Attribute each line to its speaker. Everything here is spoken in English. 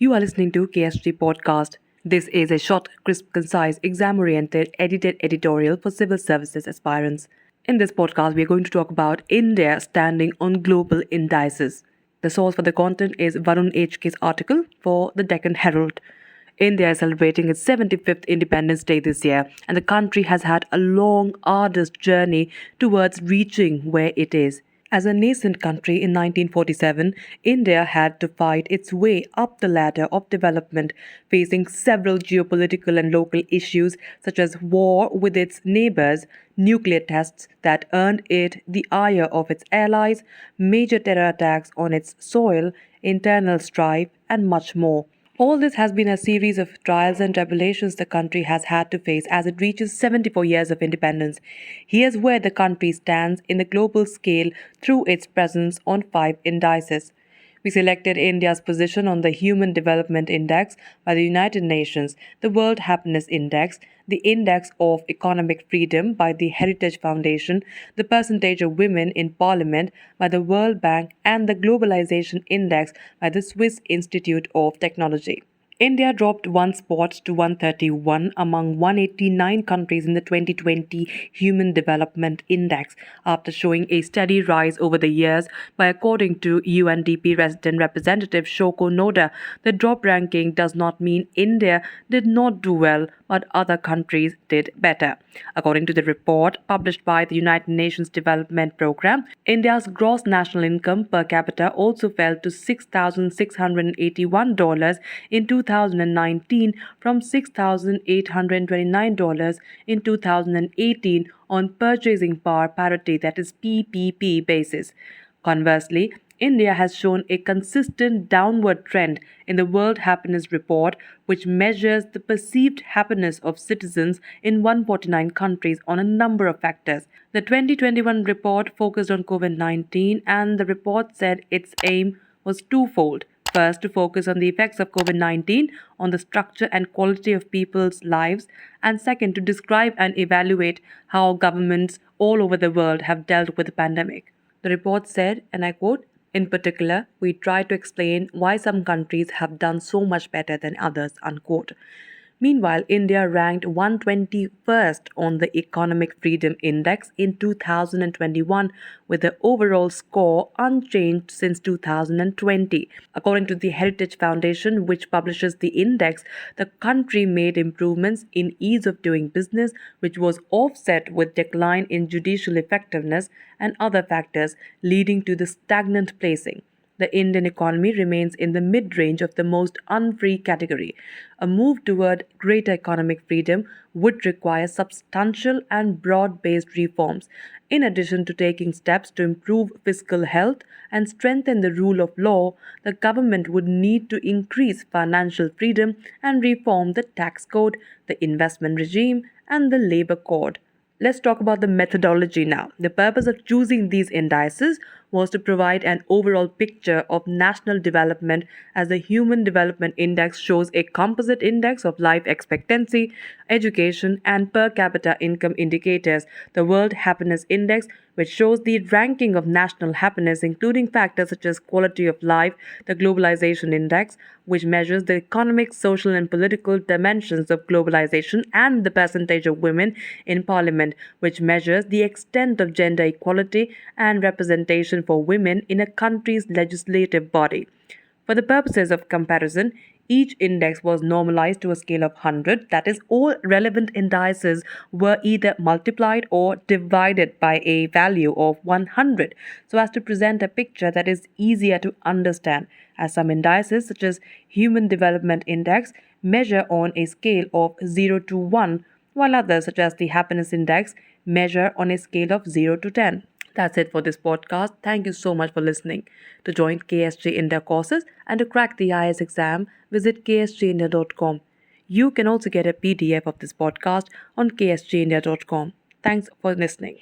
Speaker 1: You are listening to KSG Podcast. This is a short, crisp, concise, exam-oriented, edited editorial for civil services aspirants. In this podcast, we are going to talk about India standing on global indices. The source for the content is Varun HK's article for the Deccan Herald. India is celebrating its 75th Independence Day this year, and the country has had a long, arduous journey towards reaching where it is. As a nascent country in 1947, India had to fight its way up the ladder of development, facing several geopolitical and local issues such as war with its neighbors, nuclear tests that earned it the ire of its allies, major terror attacks on its soil, internal strife, and much more. All this has been a series of trials and tribulations the country has had to face as it reaches 74 years of independence. Here's where the country stands in the global scale through its presence on 5 indices. We selected India's position on the Human Development Index by the United Nations, the World Happiness Index, the Index of Economic Freedom by the Heritage Foundation, the percentage of women in parliament by the World Bank, and the Globalization Index by the Swiss Institute of Technology. India dropped one spot to 131 among 189 countries in the 2020 Human Development Index after showing a steady rise over the years. By according to UNDP resident representative Shoko Noda, the drop ranking does not mean India did not do well, but other countries did better. According to the report published by the United Nations Development Programme, India's gross national income per capita also fell to $6,681 in 2019 from $6,829 in 2018 on purchasing power parity, that is PPP basis. Conversely, India has shown a consistent downward trend in the World Happiness Report, which measures the perceived happiness of citizens in 149 countries on a number of factors. The 2021 report focused on COVID-19, and the report said its aim was twofold. First, to focus on the effects of COVID-19 on the structure and quality of people's lives, and second, to describe and evaluate how governments all over the world have dealt with the pandemic. The report said, and I quote, "In particular, we try to explain why some countries have done so much better than others," unquote. Meanwhile, India ranked 121st on the Economic Freedom Index in 2021, with the overall score unchanged since 2020. According to the Heritage Foundation, which publishes the index, the country made improvements in ease of doing business, which was offset with decline in judicial effectiveness and other factors, leading to the stagnant placing. The Indian economy remains in the mid-range of the most unfree category. A move toward greater economic freedom would require substantial and broad-based reforms. In addition to taking steps to improve fiscal health and strengthen the rule of law, the government would need to increase financial freedom and reform the tax code, the investment regime, and the labor code. Let's talk about the methodology now. The purpose of choosing these indices was to provide an overall picture of national development, as the Human Development Index shows a composite index of life expectancy, education, and per capita income indicators. The World Happiness Index, which shows the ranking of national happiness, including factors such as quality of life, the Globalization Index, which measures the economic, social, and political dimensions of globalization, and the percentage of women in parliament, which measures the extent of gender equality and representation for women in a country's legislative body. For the purposes of comparison, each index was normalized to a scale of 100, that is, all relevant indices were either multiplied or divided by a value of 100, so as to present a picture that is easier to understand, as some indices, such as Human Development Index, measure on a scale of 0 to 1, while others, such as the Happiness Index, measure on a scale of 0 to 10. That's it for this podcast. Thank you so much for listening. To join KSG India courses and to crack the IAS exam, visit ksgindia.com. You can also get a PDF of this podcast on ksgindia.com. Thanks for listening.